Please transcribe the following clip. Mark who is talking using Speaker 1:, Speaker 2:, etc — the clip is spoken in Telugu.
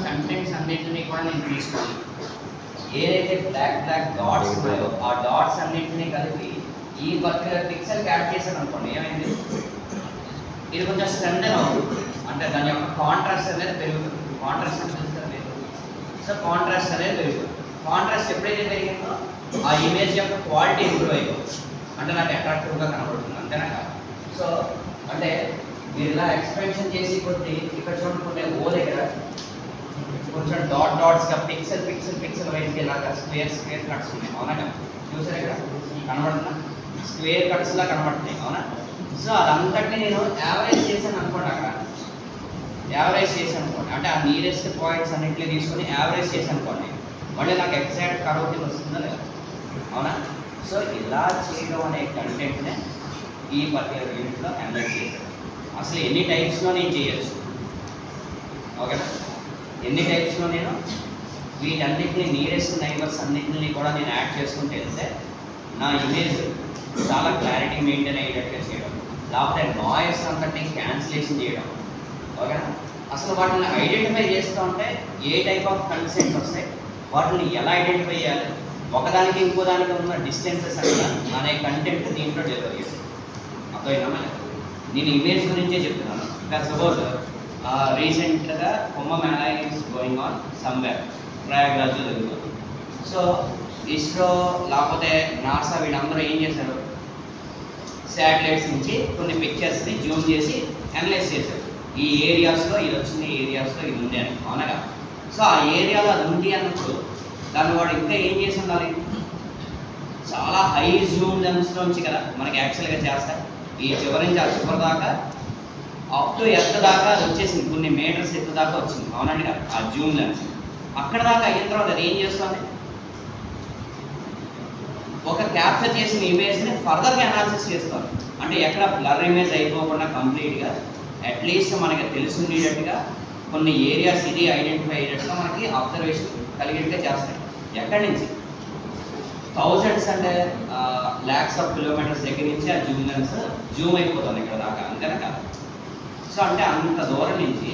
Speaker 1: కంటెంట్స్ అన్నింటినీ కూడా నేను తీసుకొని ఏదైతే బ్లాక్ డాట్స్ ఉన్నాయో ఆ డాట్స్ అన్నింటినీ కలిపి ఈ పర్టికులర్ పిక్సెల్ యాడ్ చేశాను అనుకోండి, ఏమైంది ఇది కొంచెం స్ట్రెంథెన్ అవుతుంది, అంటే దాని యొక్క కాంట్రాస్ట్ అనేది పెరుగుతుంది. కాంట్రాస్ట్ అంటే తెలుస్తుంది, సో కాంట్రాస్ట్ అనేది పెరుగుతుంది. కాంట్రాస్ట్ ఎప్పుడైతే పెరిగిందో ఆ ఇమేజ్ యొక్క క్వాలిటీ ఇంప్రూవ్ అయిపోతుంది, అంటే నాకు అట్రాక్టివ్గా కనబడుతుంది, అంతేనా కాదు. సో అంటే మీరు ఇలా ఎక్స్పెన్షన్ చేసి కొద్ది ఇక్కడ చూడుకుంటే ఓ దగ్గర కొంచెం డాట్స్గా పిక్సెల్ వైజ్గా ఇలాగా స్క్వేర్ కట్స్ ఉన్నాయి, అవునా కదా. చూసారు ఇక్కడ కనబడుతున్నా స్క్వేర్ కట్స్లా కనబడుతున్నాయి, అవునా. సో అదంతటిని నేను యావరేజ్ చేశాను అనుకోండి, అక్కడ యావరేజ్ చేశాను అనుకోండి, అంటే ఆ నియరెస్ట్ పాయింట్స్ అన్నింటినీ తీసుకొని యావరేజ్ చేశాను అనుకోండి, మళ్ళీ నాకు ఎగ్జాక్ట్ కరోటీ వస్తుందా లేదా, అవునా. సో ఇలా చేయడం అనే కంటెంట్నే ఈ పర్టికులర్ యూనిట్లో అనలైజ్ చేశాను. అసలు ఎన్ని టైప్స్లో నేను చేయొచ్చు, ఓకేనా, ఎన్ని టైప్స్లో నేను వీటన్నిటిని నియరెస్ట్ నైబర్స్ అన్నింటినీ కూడా నేను యాడ్ చేసుకుంటే వెళ్తే నా ఇమేజ్ చాలా క్లారిటీ మెయింటైన్ అయ్యేటట్టుగా చేయడం, లేకపోతే నాయిస్ అంతటిని క్యాన్సిలేషన్ చేయడం, ఓకేనా. అసలు వాటిని ఐడెంటిఫై చేస్తూ ఉంటే ఏ టైప్ ఆఫ్ కన్సెంట్స్ వస్తాయి, వాటిని ఎలా ఐడెంటిఫై చేయాలి, ఒకదానికి ఇంకో దానికి ఉన్న డిస్టెన్సెస్ అనే కంటెంట్ దీంట్లో డెలివరీ చేస్తాను. అర్థమైనా, నేను ఇమేజ్ గురించే చెప్తున్నాను. ఇంకా సపోజ్ రీసెంట్గా Kumbh Mela is going on somewhere, ప్రయాగ్రాజ్లో జరుగుతుంది. సో ఇస్రో లేకపోతే నాసా వీళ్ళందరూ ఏం చేశారు, శాటిలైట్స్ నుంచి కొన్ని పిక్చర్స్ని జూమ్ చేసి అనలైజ్ చేశారు. ఈ ఏరియాస్లో ఇది వచ్చింది, ఈ ఏరియాస్లో ఇది ఉంది అని, అవునగా. సో ఆ ఏరియాలో అది ఉంది అన్నప్పుడు దాన్ని వాడు ఇంకా ఏం చేసి ఉండాలి, చాలా హై జూమ్ లెన్స్లోంచి కదా మనకి యాక్చువల్గా చేస్తాయి. ఈ చివరి నుంచి ఆ చివరి దాకా అప్ టు ఎర్త్ దాకా అది వచ్చేసింది, కొన్ని మీటర్స్ ఎత్తు దాకా వచ్చింది, అవునండి కదా ఆ జూమ్ లెన్స్. అక్కడ దాకా అయిన తర్వాత అది ఏం చేస్తుంది, ఒక క్యాప్చర్ చేసిన ఇమేజ్ని ఫర్దర్గా అనాలిసిస్ చేస్తారు. అంటే ఎక్కడ బ్లర్ ఇమేజ్ అయిపోకుండా కంప్లీట్గా అట్లీస్ట్ మనకి తెలిసి ఉండేటట్టుగా కొన్ని ఏరియాస్ ఇది ఐడెంటిఫై అయ్యేటట్టుగా మనకి అబ్జర్వేషన్ కలిగేట్టుగా చేస్తాయి. ఎక్కడి నుంచి థౌజండ్స్ అంటే ల్యాక్స్ ఆఫ్ కిలోమీటర్స్ దగ్గర నుంచి ఆ జూమ్ లెన్స్ జూమ్ అయిపోతుంది ఇక్కడ దాకా, అంతేనా కదా. సో అంటే అంత దూరం నుంచి